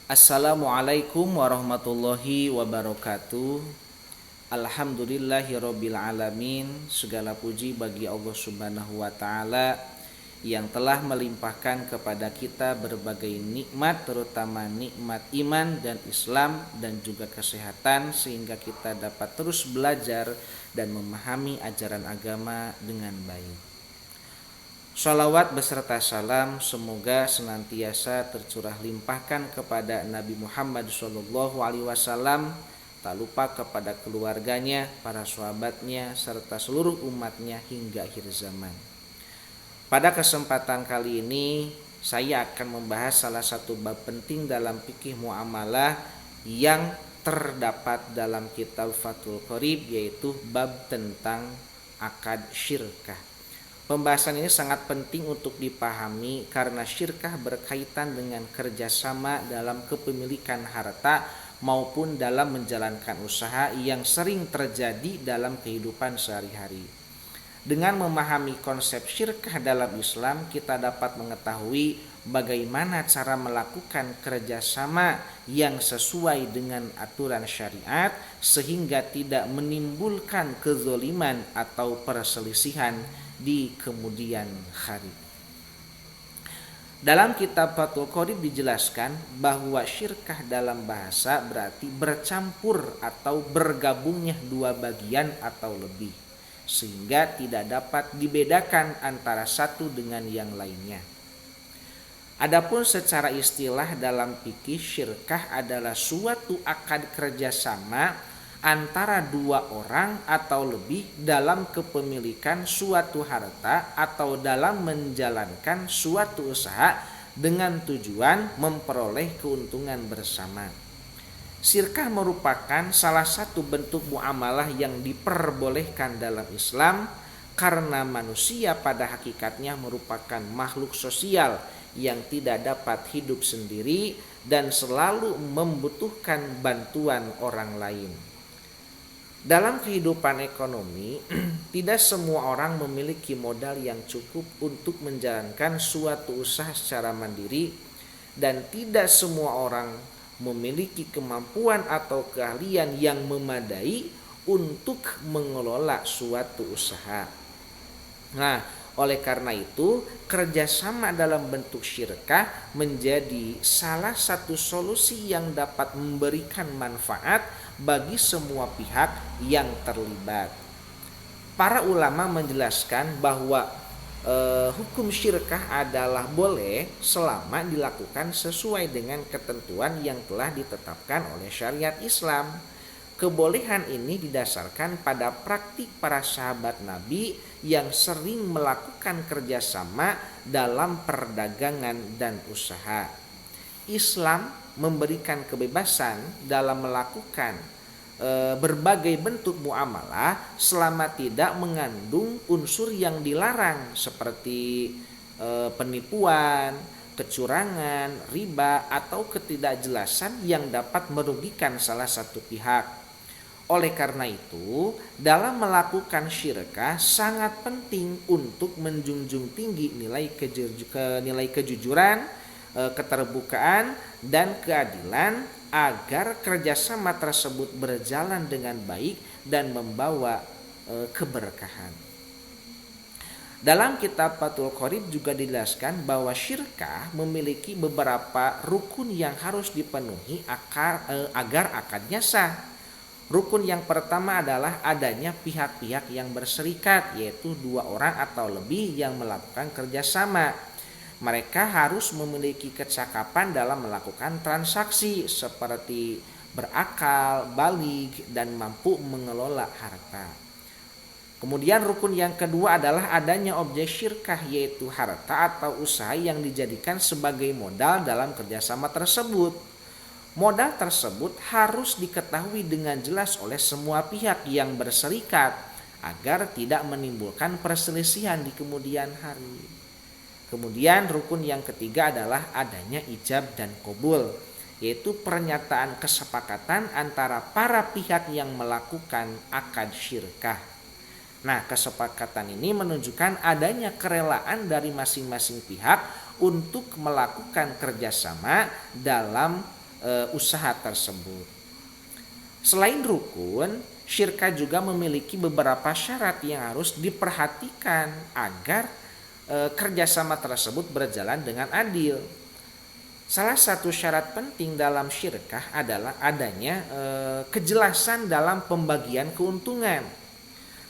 Assalamualaikum warahmatullahi wabarakatuh. Alhamdulillahirabbil alamin. Segala puji bagi Allah Subhanahu wa taala yang telah melimpahkan kepada kita berbagai nikmat, terutama nikmat iman dan Islam dan juga kesehatan, sehingga kita dapat terus belajar dan memahami ajaran agama dengan baik. Shalawat beserta salam semoga senantiasa tercurah limpahkan kepada Nabi Muhammad SAW, tak lupa kepada keluarganya, para sahabatnya, serta seluruh umatnya hingga akhir zaman. Pada kesempatan kali ini saya akan membahas salah satu bab penting dalam fikih muamalah yang terdapat dalam kitab Fathul Qorib, yaitu bab tentang akad syirkah. Pembahasan ini sangat penting untuk dipahami karena syirkah berkaitan dengan kerjasama dalam kepemilikan harta maupun dalam menjalankan usaha yang sering terjadi dalam kehidupan sehari-hari. Dengan memahami konsep syirkah dalam Islam, kita dapat mengetahui bagaimana cara melakukan kerjasama yang sesuai dengan aturan syariat sehingga tidak menimbulkan kezoliman atau perselisihan di kemudian hari. Dalam kitab Fathul Qorib dijelaskan bahwa syirkah dalam bahasa berarti bercampur atau bergabungnya dua bagian atau lebih, sehingga tidak dapat dibedakan antara satu dengan yang lainnya. Adapun secara istilah dalam fikih, syirkah adalah suatu akad kerjasama antara dua orang atau lebih dalam kepemilikan suatu harta atau dalam menjalankan suatu usaha dengan tujuan memperoleh keuntungan bersama. Syirkah merupakan salah satu bentuk muamalah yang diperbolehkan dalam Islam karena manusia pada hakikatnya merupakan makhluk sosial yang tidak dapat hidup sendiri dan selalu membutuhkan bantuan orang lain. Dalam kehidupan ekonomi, tidak semua orang memiliki modal yang cukup untuk menjalankan suatu usaha secara mandiri, dan tidak semua orang memiliki kemampuan atau keahlian yang memadai untuk mengelola suatu usaha. Nah, oleh karena itu, kerjasama dalam bentuk syirkah menjadi salah satu solusi yang dapat memberikan manfaat bagi semua pihak yang terlibat. Para ulama menjelaskan bahwa hukum syirkah adalah boleh selama dilakukan sesuai dengan ketentuan yang telah ditetapkan oleh syariat Islam. Kebolehan ini didasarkan pada praktik para sahabat Nabi yang sering melakukan kerjasama dalam perdagangan dan usaha. Islam memberikan kebebasan dalam melakukan berbagai bentuk muamalah selama tidak mengandung unsur yang dilarang seperti penipuan, kecurangan, riba, atau ketidakjelasan yang dapat merugikan salah satu pihak. Oleh karena itu, dalam melakukan syirkah sangat penting untuk menjunjung tinggi nilai kejujuran, keterbukaan, dan keadilan agar kerjasama tersebut berjalan dengan baik dan membawa keberkahan. Dalam kitab Fathul Qorib juga dijelaskan bahwa syirkah memiliki beberapa rukun yang harus dipenuhi agar akadnya sah. Rukun yang pertama adalah adanya pihak-pihak yang berserikat, yaitu dua orang atau lebih yang melakukan kerjasama. Mereka harus memiliki kecakapan dalam melakukan transaksi seperti berakal, baligh, dan mampu mengelola harta. Kemudian rukun yang kedua adalah adanya objek syirkah, yaitu harta atau usaha yang dijadikan sebagai modal dalam kerjasama tersebut. Modal tersebut harus diketahui dengan jelas oleh semua pihak yang berserikat agar tidak menimbulkan perselisihan di kemudian hari. Kemudian rukun yang ketiga adalah adanya ijab dan qabul, yaitu pernyataan kesepakatan antara para pihak yang melakukan akad syirkah. Nah, kesepakatan ini menunjukkan adanya kerelaan dari masing-masing pihak untuk melakukan kerjasama dalam usaha tersebut. Selain rukun, syirkah juga memiliki beberapa syarat yang harus diperhatikan agar kerjasama tersebut berjalan dengan adil. Salah satu syarat penting dalam syirkah adalah adanya kejelasan dalam pembagian keuntungan.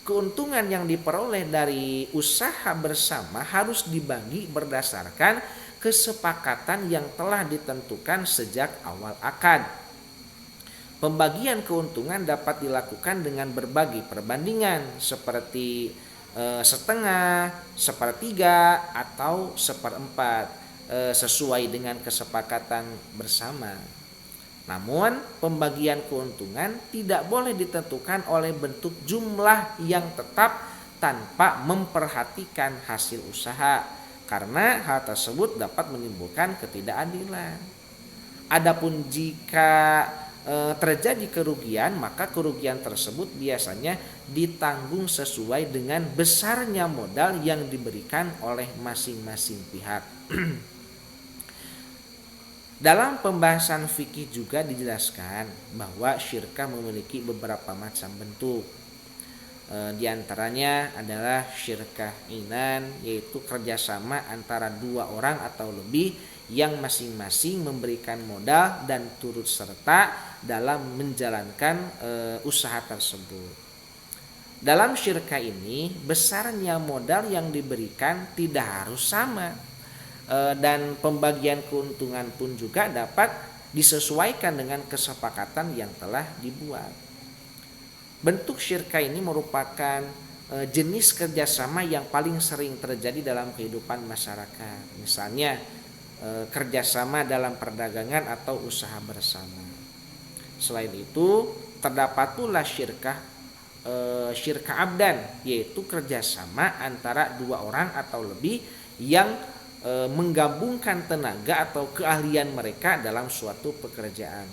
Keuntungan yang diperoleh dari usaha bersama harus dibagi berdasarkan kesepakatan yang telah ditentukan sejak awal akad. Pembagian keuntungan dapat dilakukan dengan berbagai perbandingan seperti setengah, sepertiga, atau seperempat sesuai dengan kesepakatan bersama. Namun, pembagian keuntungan tidak boleh ditentukan oleh bentuk jumlah yang tetap tanpa memperhatikan hasil usaha, karena hal tersebut dapat menimbulkan ketidakadilan. Adapun jika terjadi kerugian, maka kerugian tersebut biasanya ditanggung sesuai dengan besarnya modal yang diberikan oleh masing-masing pihak. Dalam pembahasan fikih juga dijelaskan bahwa syirkah memiliki beberapa macam bentuk. Di antaranya adalah syirkah inan, yaitu kerjasama antara dua orang atau lebih yang masing-masing memberikan modal dan turut serta dalam menjalankan usaha tersebut. Dalam syirkah ini, besarnya modal yang diberikan tidak harus sama, dan pembagian keuntungan pun juga dapat disesuaikan dengan kesepakatan yang telah dibuat. Bentuk syirkah ini merupakan jenis kerjasama yang paling sering terjadi dalam kehidupan masyarakat. Misalnya kerjasama dalam perdagangan atau usaha bersama. Selain itu, terdapat pula syirkah abdan, yaitu kerjasama antara dua orang atau lebih yang menggabungkan tenaga atau keahlian mereka dalam suatu pekerjaan.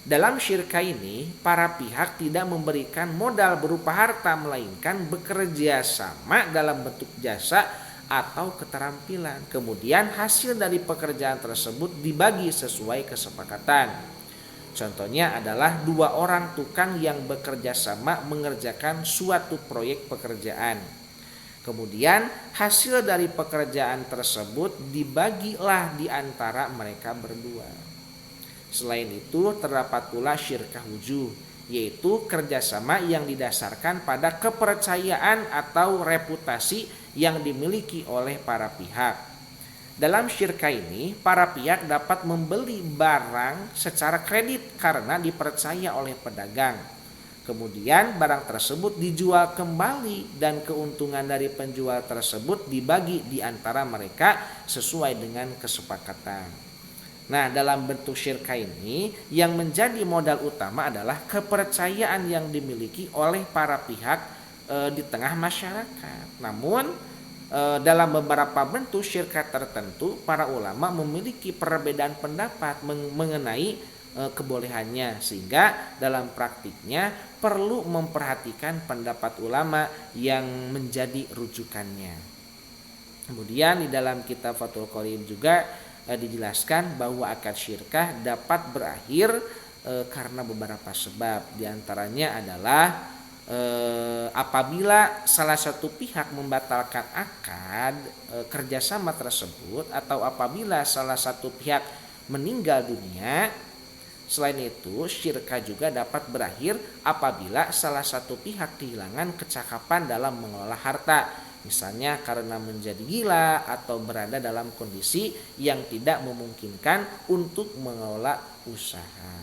Dalam syirkah ini, para pihak tidak memberikan modal berupa harta, melainkan bekerja sama dalam bentuk jasa atau keterampilan. Kemudian hasil dari pekerjaan tersebut dibagi sesuai kesepakatan. Contohnya adalah dua orang tukang yang bekerja sama mengerjakan suatu proyek pekerjaan. Kemudian hasil dari pekerjaan tersebut dibagilah di antara mereka berdua. Selain itu, terdapat pula syirkah wujuh, yaitu kerjasama yang didasarkan pada kepercayaan atau reputasi yang dimiliki oleh para pihak. Dalam syirkah ini, para pihak dapat membeli barang secara kredit karena dipercaya oleh pedagang. Kemudian barang tersebut dijual kembali dan keuntungan dari penjual tersebut dibagi di antara mereka sesuai dengan kesepakatan. Nah, dalam bentuk syirkah ini yang menjadi modal utama adalah kepercayaan yang dimiliki oleh para pihak di tengah masyarakat. Namun dalam beberapa bentuk syirkah tertentu, para ulama memiliki perbedaan pendapat mengenai kebolehannya, sehingga dalam praktiknya perlu memperhatikan pendapat ulama yang menjadi rujukannya. Kemudian di dalam kitab Fathul Qorib juga dijelaskan bahwa akad syirkah dapat berakhir karena beberapa sebab. Di antaranya adalah apabila salah satu pihak membatalkan akad kerjasama tersebut, atau apabila salah satu pihak meninggal dunia. Selain itu, syirkah juga dapat berakhir apabila salah satu pihak kehilangan kecakapan dalam mengelola harta, misalnya karena menjadi gila atau berada dalam kondisi yang tidak memungkinkan untuk mengelola usaha.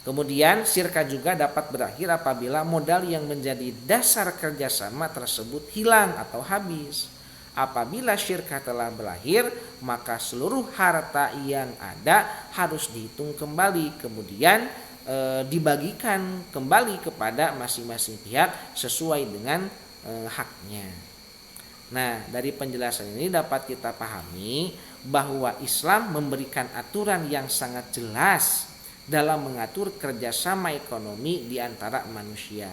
Kemudian syirkah juga dapat berakhir apabila modal yang menjadi dasar kerjasama tersebut hilang atau habis. Apabila syirkah telah berakhir, maka seluruh harta yang ada harus dihitung kembali, kemudian dibagikan kembali kepada masing-masing pihak sesuai dengan haknya. Nah, dari penjelasan ini dapat kita pahami bahwa Islam memberikan aturan yang sangat jelas dalam mengatur kerjasama ekonomi di antara manusia.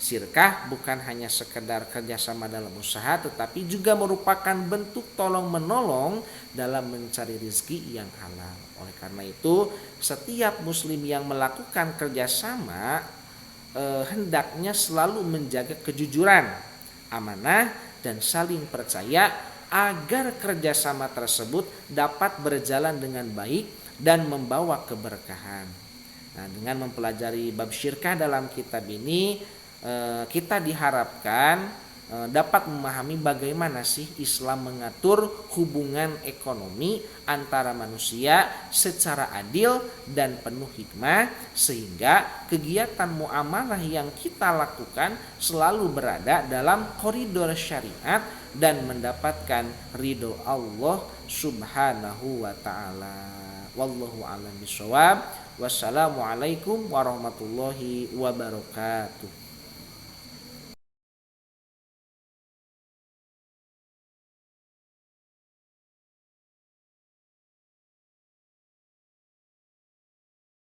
Syirkah bukan hanya sekedar kerjasama dalam usaha, tetapi juga merupakan bentuk tolong menolong dalam mencari rezeki yang halal. Oleh karena itu, setiap muslim yang melakukan kerjasama hendaknya selalu menjaga kejujuran, amanah, dan saling percaya agar kerjasama tersebut dapat berjalan dengan baik dan membawa keberkahan. Nah, dengan mempelajari bab syirkah dalam kitab ini, kita diharapkan dapat memahami bagaimana sih Islam mengatur hubungan ekonomi antara manusia secara adil dan penuh hikmah, sehingga kegiatan muamalah yang kita lakukan selalu berada dalam koridor syariat dan mendapatkan ridho Allah Subhanahu wa taala. Wallahu a'lam bishawab. Wassalamualaikum warahmatullahi wabarakatuh.